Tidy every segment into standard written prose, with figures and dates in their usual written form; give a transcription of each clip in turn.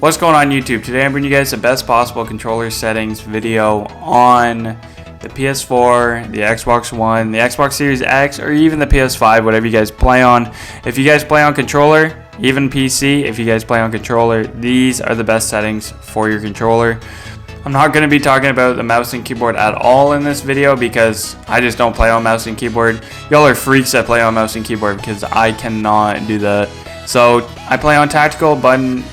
What's going on YouTube? Today I'm bringing you guys the best possible controller settings video on the PS4, the Xbox One, the Xbox Series X, or even the PS5, whatever you guys play on. If you guys play on controller, even PC, if you guys play on controller, these are the best settings for your controller. I'm not going to be talking about the mouse and keyboard at all in this video because I just don't play on mouse and keyboard. Y'all are freaks that play on mouse and keyboard because I cannot do that. So I play on tactical button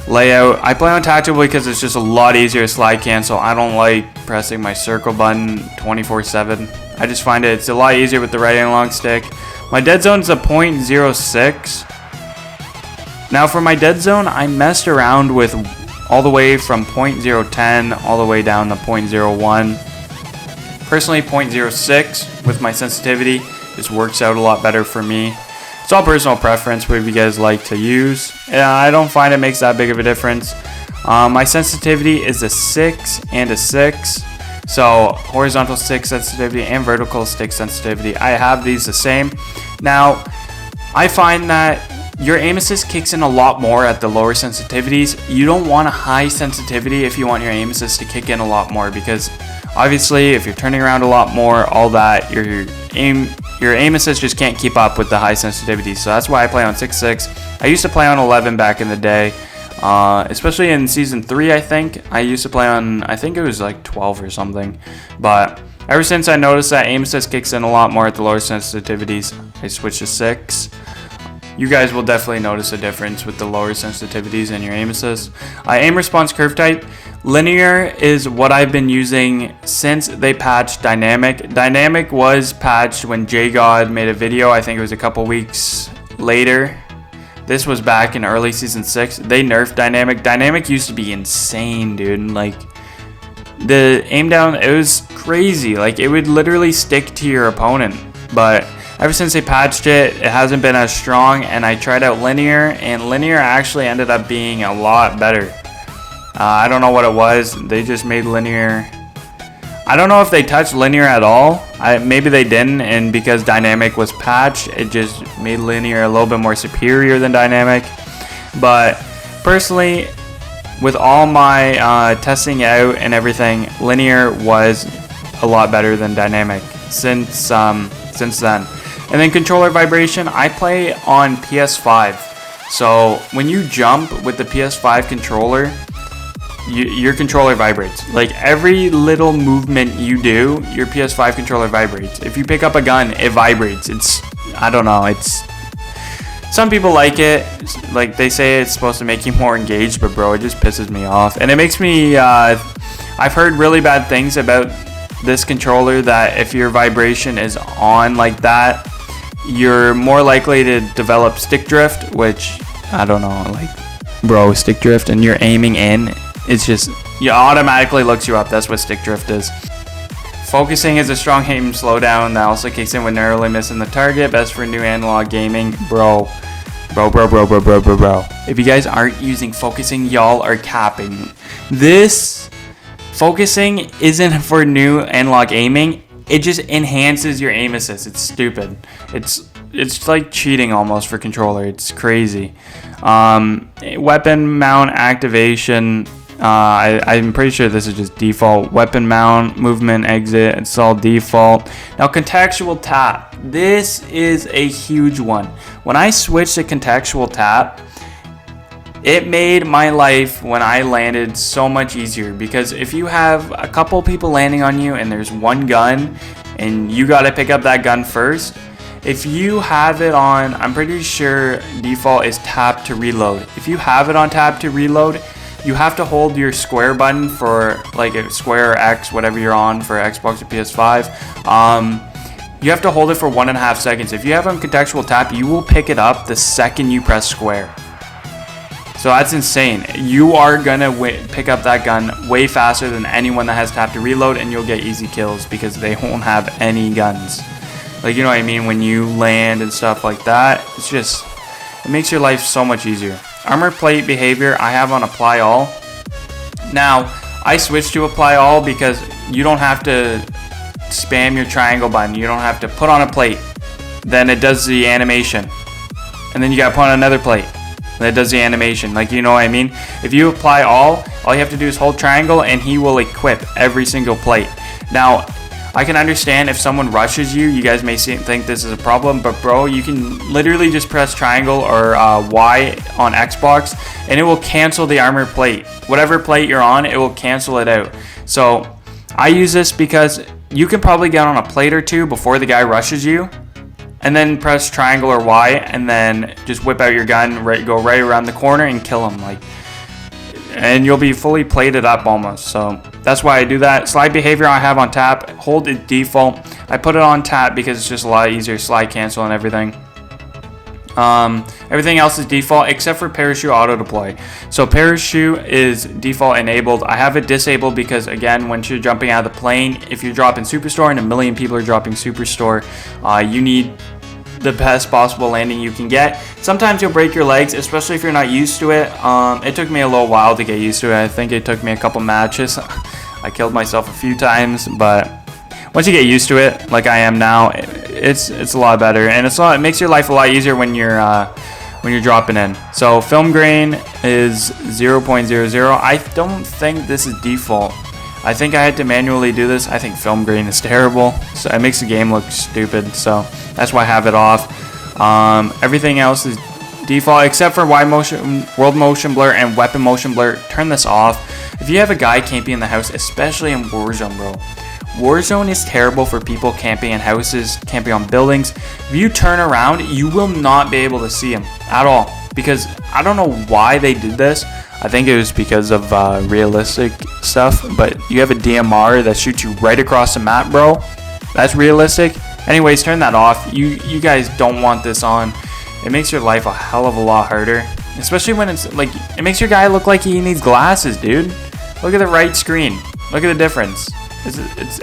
layout. I play on tactical because it's just a lot easier to slide cancel. I don't like pressing my circle button 24/7. I just find it's a lot easier with the right analog stick. My dead zone is a 0.06. Now for my dead zone, I messed around with all the way from 0.010 all the way down to 0.01. Personally, 0.06 with my sensitivity just works out a lot better for me. It's all personal preference, whatever you guys like to use. I don't find it makes that big of a difference. My sensitivity is a 6 and a 6. So horizontal stick sensitivity and vertical stick sensitivity. I have these the same. Now, I find that your aim assist kicks in a lot more at the lower sensitivities. You don't want a high sensitivity if you want your aim assist to kick in a lot more, because obviously if you're turning around a lot more, all that, your aim assist just can't keep up with the high sensitivity. So that's why I play on 6.6. I used to play on 11 back in the day, especially in season 3. I think I used to play on, I think it was like 12 or something. But ever since I noticed that aim assist kicks in a lot more at the lower sensitivities, I switched to 6. You guys will definitely notice a difference with the lower sensitivities in your aim assist. Aim response curve type. Linear is what I've been using since they patched dynamic. Dynamic was patched when JGod made a video. I think it was a couple weeks later. This was back in early season 6. They nerfed dynamic. Dynamic used to be insane, dude. Like, the aim down, it was crazy. Like, it would literally stick to your opponent. But ever since they patched it, it hasn't been as strong, and I tried out linear, and linear actually ended up being a lot better. I don't know what it was. They just made linear. I don't know if they touched linear at all. Maybe they didn't, and because dynamic was patched, it just made linear a little bit more superior than dynamic. But personally, with all my testing out and everything, linear was a lot better than dynamic since then. And then controller vibration, I play on PS5. So when you jump with the PS5 controller, your controller vibrates. Like, every little movement you do, your PS5 controller vibrates. If you pick up a gun, it vibrates. I don't know, some people like it. Like, they say it's supposed to make you more engaged, but bro, it just pisses me off. And it makes me, I've heard really bad things about this controller, that if your vibration is on like that, you're more likely to develop stick drift, which I don't know, like, bro, stick drift, and you're aiming in, it's just, it automatically looks you up. That's what stick drift is. Focusing is a strong aim slowdown that also kicks in when narrowly missing the target. Best for new analog gaming. Bro. If you guys aren't using focusing, y'all are capping. This focusing isn't for new analog aiming. It just enhances your aim assist. It's stupid. It's like cheating almost for controller. It's crazy. Weapon mount activation. I'm pretty sure this is just default. Weapon mount, movement, exit. It's all default. Now contextual tap. This is a huge one. When I switched to contextual tap, it made my life when I landed so much easier, because if you have a couple people landing on you and there's one gun and you got to pick up that gun first, if you have it on, I'm pretty sure default is tap to reload. If you have it on tap to reload, you have to hold your square button for, like, a square or X, whatever you're on for Xbox or PS5. You have to hold it for 1.5 seconds. If you have on contextual tap, you will pick it up the second you press square. So that's insane. You are gonna pick up that gun way faster than anyone that has tap to reload, and you'll get easy kills because they won't have any guns. Like, you know what I mean? When you land and stuff like that, it makes your life so much easier. Armor plate behavior, I have on apply all. Now, I switched to apply all because you don't have to spam your triangle button. You don't have to put on a plate. Then it does the animation. And then you gotta put on another plate. that does the animation. Like, you know what I mean? If you apply all you have to do is hold triangle and he will equip every single plate. Now, I can understand if someone rushes you, you guys may think this is a problem, but bro, you can literally just press triangle or Y on Xbox and it will cancel the armor plate. Whatever plate you're on, it will cancel it out. So I use this because you can probably get on a plate or two before the guy rushes you, and then press triangle or Y and then just whip out your gun, go right around the corner and kill him, like, and you'll be fully plated up almost. So that's why I do that. Slide behavior I have on tap, hold it default. I put it on tap because it's just a lot easier, slide cancel and everything. Everything else is default except for parachute auto deploy. So parachute is default enabled. I have it disabled because, again, when you're jumping out of the plane, if you're dropping Superstore and a million people are dropping Superstore, you need the best possible landing you can get. Sometimes you'll break your legs, especially if you're not used to it. It took me a little while to get used to it. I think it took me a couple matches. I killed myself a few times, but once you get used to it, like I am now, it's a lot better, and it makes your life a lot easier when you're dropping in. So film grain is 0.00. I don't think this is default. I think I had to manually do this. I think film grain is terrible, so it makes the game look stupid. So that's why I have it off. Everything else is default except for world motion blur and weapon motion blur. Turn this off. If you have a guy camping in the house, especially in Warzone, bro. Warzone is terrible for people camping in houses, camping on buildings. If you turn around, you will not be able to see him at all, because I don't know why they did this. I think it was because of realistic stuff, but you have a DMR that shoots you right across the map, bro. That's realistic. Anyways, turn that off. You guys don't want this on. It makes your life a hell of a lot harder, especially when it's like, it makes your guy look like he needs glasses, dude. Look at the right screen. Look at the difference.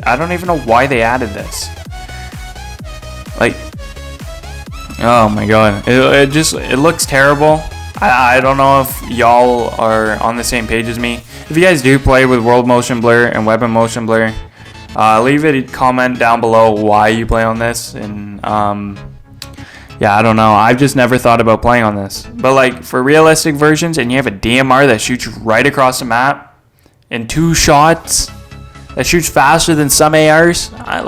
I don't even know why they added this. Like, oh my god, it looks terrible. I don't know if y'all are on the same page as me. If you guys do play with world motion blur and weapon motion blur, leave a comment down below why you play on this. And yeah, I don't know. I've just never thought about playing on this. But like for realistic versions, and you have a DMR that shoots you right across the map in 2 shots, that shoots faster than some ARs. I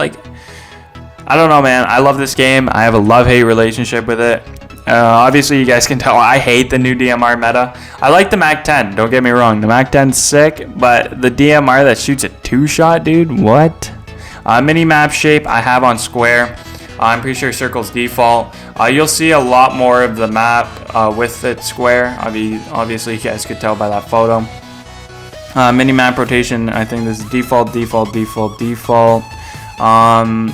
don't know, man. I love this game. I have a love-hate relationship with it. Obviously, you guys can tell I hate the new DMR meta. I like the MAC-10. Don't get me wrong. The MAC-10's sick, but the DMR that shoots a 2-shot, dude, what? Mini map shape I have on square. I'm pretty sure circle's default. You'll see a lot more of the map with it square. Obviously, you guys could tell by that photo. Mini map rotation, I think this is default.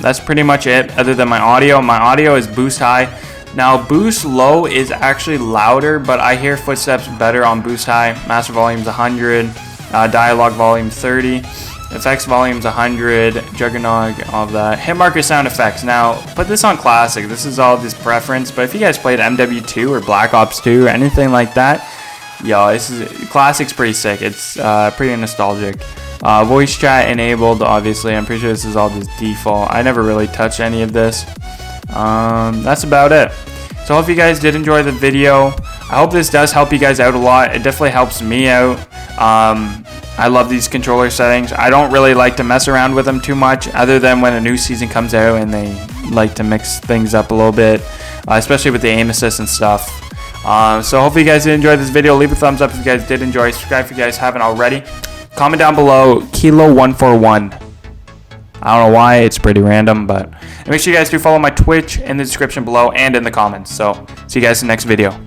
That's pretty much it, other than my audio. My audio is boost high. Now boost low is actually louder, but I hear footsteps better on boost high. Master volume's 100, dialogue volume 30, effects volume's 100, juggernaut, all of that. Hit marker sound effects. Now put this on classic. This is all just preference, but if you guys played MW2 or Black Ops 2 or anything like that, yo, this is classic's pretty sick. It's pretty nostalgic. Voice chat enabled, obviously. I'm pretty sure this is all just default. I never really touched any of this. That's about it. So I hope you guys did enjoy the video. I hope this does help you guys out a lot. It definitely helps me out. I love these controller settings. I don't really like to mess around with them too much, other than when a new season comes out and they like to mix things up a little bit, especially with the aim assist and stuff. So hopefully you guys did enjoy this video. Leave a thumbs up if you guys did enjoy. Subscribe if you guys haven't already. Comment down below Kilo141. I don't know why, it's pretty random, but make sure you guys do follow my Twitch in the description below and in the comments. So see you guys in the next video.